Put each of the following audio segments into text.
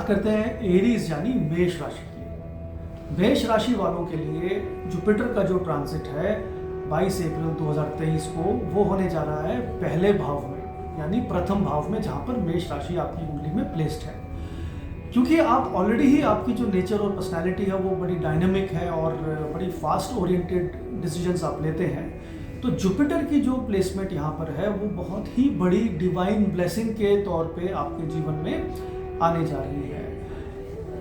बात करते हैं एरीज यानी मेष राशि की। मेष राशि वालों के लिए जुपिटर का जो ट्रांजिट है 22 अप्रैल 2023 को वो होने जा रहा है पहले भाव में यानी प्रथम भाव में, जहाँ पर मेष राशि आपकी कुंडली में प्लेस्ड है। क्योंकि आप ऑलरेडी ही आपकी जो नेचर और पर्सनैलिटी है वो बड़ी डायनेमिक है और बड़ी फास्ट ओरिएंटेड डिसीजंस आप लेते हैं, तो जुपिटर की जो प्लेसमेंट यहाँ पर है वो बहुत ही बड़ी डिवाइन ब्लेसिंग के तौर पे आपके जीवन में आने जा रही है।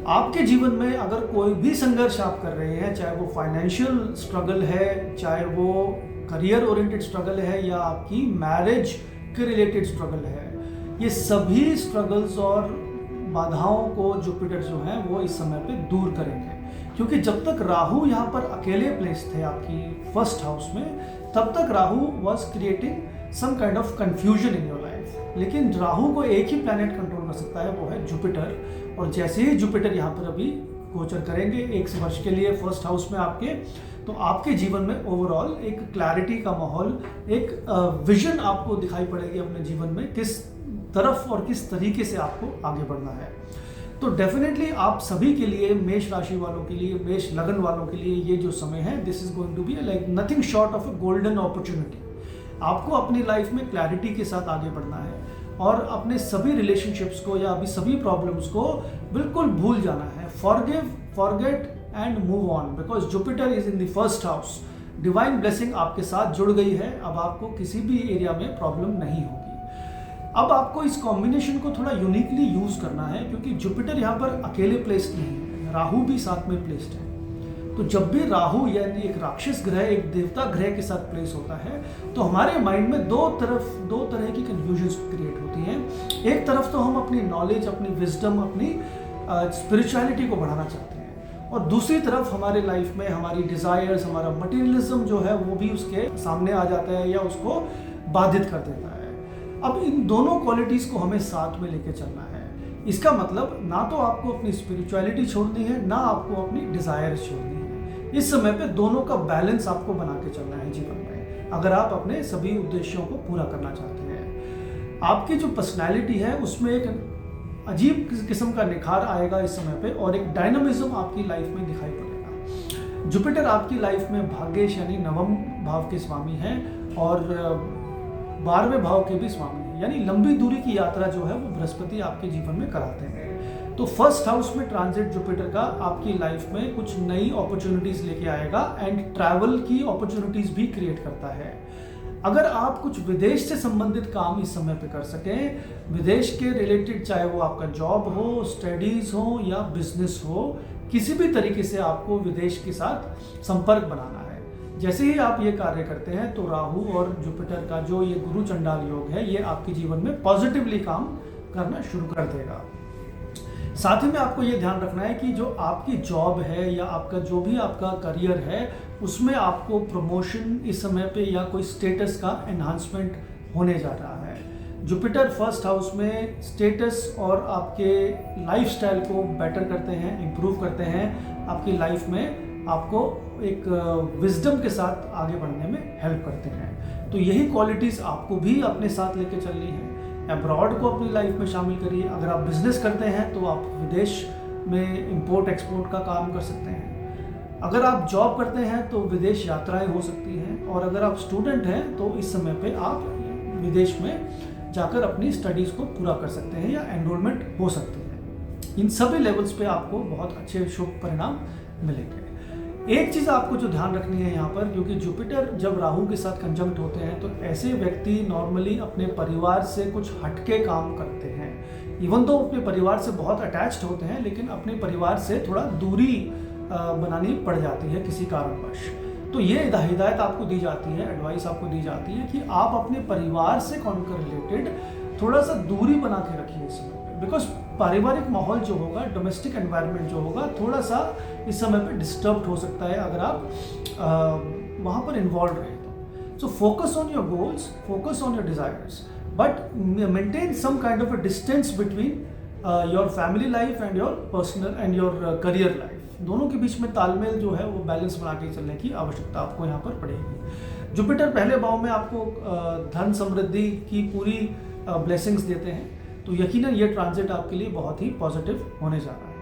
आपके जीवन में अगर कोई भी संघर्ष आप कर रहे हैं, चाहे वो फाइनेंशियल स्ट्रगल है, चाहे वो करियर ओरिएंटेड स्ट्रगल है या आपकी मैरिज के रिलेटेड स्ट्रगल है, ये सभी स्ट्रगल्स और बाधाओं को जुपिटर जो है वो इस समय पे दूर करेंगे। क्योंकि जब तक राहु यहाँ पर अकेले प्लेस थे आपकी फर्स्ट हाउस में, तब तक Rahu was creating some kind of confusion in your life. लेकिन राहु को एक ही प्लैनेट कंट्रोल कर सकता है, वो है जुपिटर। और जैसे ही जुपिटर यहाँ पर अभी गोचर करेंगे 1 वर्ष के लिए फर्स्ट हाउस में आपके, तो आपके जीवन में ओवरऑल एक क्लैरिटी का माहौल, एक विजन आपको दिखाई पड़ेगी अपने जीवन में, किस तरफ और किस तरीके से आपको आगे बढ़ना है। तो डेफिनेटली आप सभी के लिए, मेष राशि वालों के लिए, मेष लगन वालों के लिए ये जो समय है, this is going to be like nothing short of a golden opportunity. आपको अपनी लाइफ में क्लैरिटी के साथ आगे बढ़ना है और अपने सभी रिलेशनशिप्स को या अभी सभी प्रॉब्लम्स को बिल्कुल भूल जाना है। Forgive, forget and move on, because Jupiter is in the first house. Divine blessing आपके साथ जुड़ गई है, अब आपको किसी भी एरिया में प्रॉब्लम नहीं होगी। अब आपको इस कॉम्बिनेशन को थोड़ा यूनिकली यूज करना है, क्योंकि जुपिटर यहाँ पर अकेले प्लेस्ड नहीं है, राहु भी साथ में प्लेस्ड है। तो जब भी राहु यानी एक राक्षस ग्रह एक देवता ग्रह के साथ प्लेस होता है, तो हमारे माइंड में दो तरह की कंफ्यूजन्स क्रिएट होती हैं। एक तरफ तो हम अपनी नॉलेज, अपनी विजडम, अपनी स्पिरिचुअलिटी को बढ़ाना चाहते हैं, और दूसरी तरफ हमारे लाइफ में हमारी डिजायर्स, हमारा मटेरियलिज्म जो है वो भी उसके सामने आ जाता है या उसको बाधित कर देता है। अब इन दोनों क्वालिटीज को हमें साथ में लेके चलना है। इसका मतलब ना तो आपको अपनी स्पिरिचुअलिटी छोड़नी है, ना आपको अपनी डिजायर्स छोड़नी है। इस समय पे दोनों का बैलेंस आपको बना के चलना है जीवन में, अगर आप अपने सभी उद्देश्यों को पूरा करना चाहते हैं। आपकी जो पर्सनैलिटी है उसमें एक अजीब किस्म का निखार आएगा इस समय पे, और एक डायनामिज्म आपकी लाइफ में दिखाई पड़ेगा। जुपिटर आपकी लाइफ में भाग्येश यानी नवम भाव के स्वामी हैं और 12वें भाव के भी स्वामी हैं, यानी लंबी दूरी की यात्रा जो है वो बृहस्पति आपके जीवन में कराते हैं। तो फर्स्ट हाउस में ट्रांजिट जुपिटर का आपकी लाइफ में कुछ नई अपॉर्चुनिटीज लेके आएगा एंड ट्रैवल की अपॉर्चुनिटीज भी क्रिएट करता है। अगर आप कुछ विदेश से संबंधित काम इस समय पे कर सकें, विदेश के रिलेटेड, चाहे वो आपका जॉब हो, स्टडीज हो या बिजनेस हो, किसी भी तरीके से आपको विदेश के साथ संपर्क बनाना है। जैसे ही आप ये कार्य करते हैं तो राहु और जुपिटर का जो ये गुरु चंडाल योग है, ये आपके जीवन में पॉजिटिवली काम करना शुरू कर देगा। साथ ही में आपको ये ध्यान रखना है कि जो आपकी जॉब है या आपका जो भी आपका करियर है, उसमें आपको प्रमोशन इस समय पे या कोई स्टेटस का एनहांसमेंट होने जा रहा है। जुपिटर फर्स्ट हाउस में स्टेटस और आपके लाइफस्टाइल को बेटर करते हैं, इम्प्रूव करते हैं, आपकी लाइफ में आपको एक विजडम के साथ आगे बढ़ने में हेल्प करते हैं। तो यही क्वालिटीज़ आपको भी अपने साथ लेके चलनी है। अब्रॉड को अपनी लाइफ में शामिल करिए। अगर आप बिजनेस करते हैं तो आप विदेश में इंपोर्ट एक्सपोर्ट का काम कर सकते हैं। अगर आप जॉब करते हैं तो विदेश यात्राएं हो सकती हैं, और अगर आप स्टूडेंट हैं तो इस समय पे आप विदेश में जाकर अपनी स्टडीज़ को पूरा कर सकते हैं या एनरोलमेंट हो सकते हैं। इन सभी लेवल्स पे आपको बहुत अच्छे शुभ परिणाम मिलेंगे। एक चीज़ आपको जो ध्यान रखनी है यहाँ पर, क्योंकि जुपिटर जब राहु के साथ कंजंक्ट होते हैं तो ऐसे व्यक्ति नॉर्मली अपने परिवार से कुछ हटके काम करते हैं। इवन तो अपने परिवार से बहुत अटैच्ड होते हैं, लेकिन अपने परिवार से थोड़ा दूरी बनानी पड़ जाती है किसी कारणवश। तो ये हिदायत आपको दी जाती है, एडवाइस आपको दी जाती है कि आप अपने परिवार से कॉन्कर रिलेटेड थोड़ा सा दूरी बना के रखिए इस समय पे, बिकॉज पारिवारिक माहौल जो होगा, डोमेस्टिक एनवायरनमेंट जो होगा, थोड़ा सा इस समय पे डिस्टर्ब हो सकता है अगर आप वहाँ पर इन्वॉल्व रहे तो। So focus on your goals, focus on your desires, but maintain some kind of a distance between your family life and your personal and your career life. दोनों के बीच में तालमेल जो है वो बैलेंस बना के चलने की आवश्यकता आपको यहाँ पर पड़ेगी। जुपिटर पहले भाव में आपको धन समृद्धि की पूरी ब्लेसिंग्स देते हैं, तो यकीनन ये ट्रांजिट आपके लिए बहुत ही पॉजिटिव होने जा रहा है।